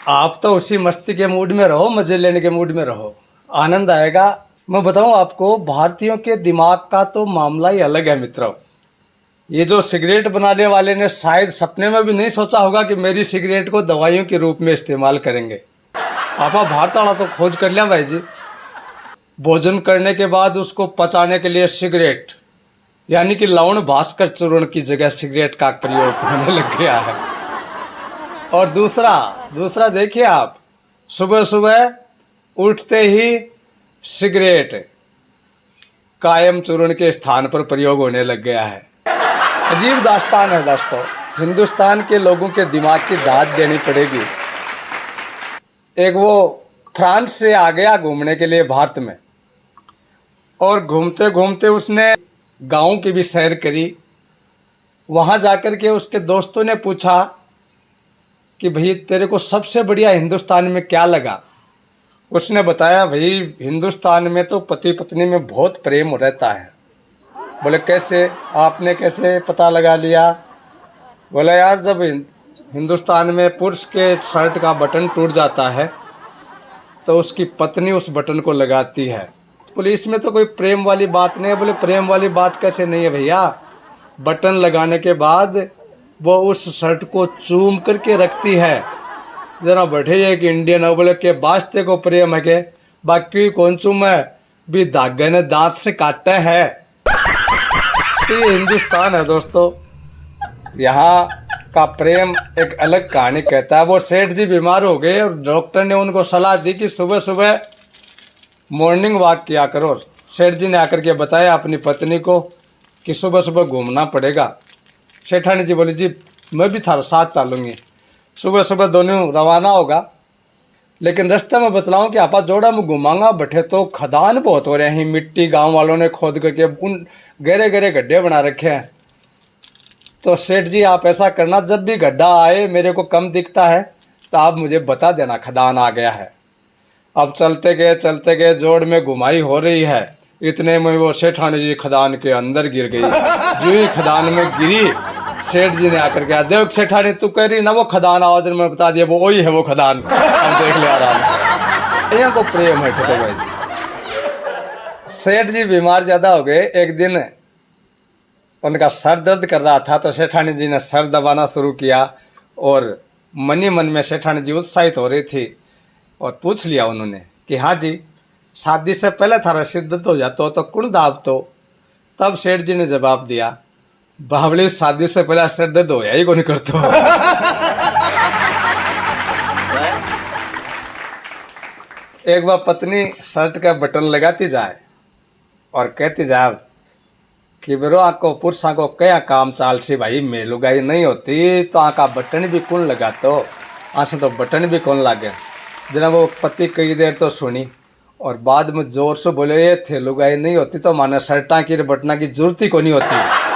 आप तो उसी मस्ती के मूड में रहो, मजे लेने के मूड में रहो, आनंद आएगा। मैं बताऊं आपको, भारतीयों के दिमाग का तो मामला ही अलग है मित्रों। ये जो सिगरेट बनाने वाले ने शायद सपने में भी नहीं सोचा होगा कि मेरी सिगरेट को दवाइयों के रूप में इस्तेमाल करेंगे। आपा भारत वाला तो खोज कर लिया भाई जी। भोजन करने के बाद उसको पचाने के लिए सिगरेट, यानी कि लवण भास्कर चूर्ण की जगह सिगरेट का प्रयोग होने लग गया है। और दूसरा देखिए आप, सुबह सुबह उठते ही सिगरेट कायम चूर्ण के स्थान पर प्रयोग होने लग गया है। अजीब दास्तान है दोस्तों। हिंदुस्तान के लोगों के दिमाग की दाद देनी पड़ेगी। एक वो फ्रांस से आ गया घूमने के लिए भारत में, और घूमते घूमते उसने गांव की भी सैर करी। वहाँ जाकर के उसके दोस्तों ने पूछा कि भाई तेरे को सबसे बढ़िया हिंदुस्तान में क्या लगा। उसने बताया, भाई हिंदुस्तान में तो पति पत्नी में बहुत प्रेम रहता है। बोले कैसे, आपने कैसे पता लगा लिया? बोले यार, जब हिंदुस्तान में पुरुष के शर्ट का बटन टूट जाता है तो उसकी पत्नी उस बटन को लगाती है। बोले इसमें तो कोई प्रेम वाली बात नहीं है। बोले प्रेम वाली बात कैसे नहीं है भैया? बटन लगाने के बाद वो उस शर्ट को चूम करके रखती है। जना बैठे एक इंडियन है, बोले के वास्ते को प्रेम है के, बाकी कौन चूम है भी धागे ने दांत से काटा है। तो ये हिंदुस्तान है दोस्तों। यहाँ का प्रेम एक अलग कहानी कहता है। वो सेठ जी बीमार हो गए और डॉक्टर ने उनको सलाह दी कि सुबह सुबह मॉर्निंग वॉक किया करो। सेठ जी ने आकर के बताया अपनी पत्नी को कि सुबह सुबह घूमना पड़ेगा। सेठानी जी बोली, जी मैं भी थारा साथ चलूँगी। सुबह सुबह दोनों रवाना होगा, लेकिन रास्ते में बतलाऊँ कि आपा जोड़ा में घुमाऊंगा बैठे तो खदान बहुत हो रहे हैं। मिट्टी गांव वालों ने खोद करके उन गहरे गहरे गड्ढे बना रखे हैं। तो सेठ जी आप ऐसा करना, जब भी गड्ढा आए मेरे को कम दिखता है तो आप मुझे बता देना खदान आ गया है। अब चलते गए जोड़ में घुमाई हो रही है। इतने में वो सेठानी जी खदान के अंदर गिर गई। जो ही खदान में गिरी, सेठ जी ने आकर के, देख सेठानी तू कह रही ना वो खदान, आवाज में बता दिया वो वही है वो खदान। अब देख ले आराम से। यहाँ को प्रेम है ठेके भाई जी। सेठ जी बीमार ज्यादा हो गए। एक दिन उनका सर दर्द कर रहा था तो सेठानी जी ने सर दबाना शुरू किया, और मन ही मन में सेठानी जी उत्साहित हो रही थी। और पूछ लिया उन्होंने कि हाँ जी, शादी से पहले थारा सिर दर्द हो जाता तो कौन दाब तो? तब सेठ जी ने जवाब दिया, बावली शादी से पहले सिर दर्द हो ही कौन करता। एक बार पत्नी शर्ट का बटन लगाती जाए और कहती जाए कि बेरो आको पुरुषों को क्या काम चाल सी भाई, मैं लुगाई नहीं होती तो आका बटन भी कौन लगातो, आसे तो बटन भी कौन लागे। जना वो पति कई देर तो सुनी और बाद में जोर से बोले, ये थे लुगाई नहीं होती तो माने शर्टा की बटना की जरूरत ही को नहीं होती।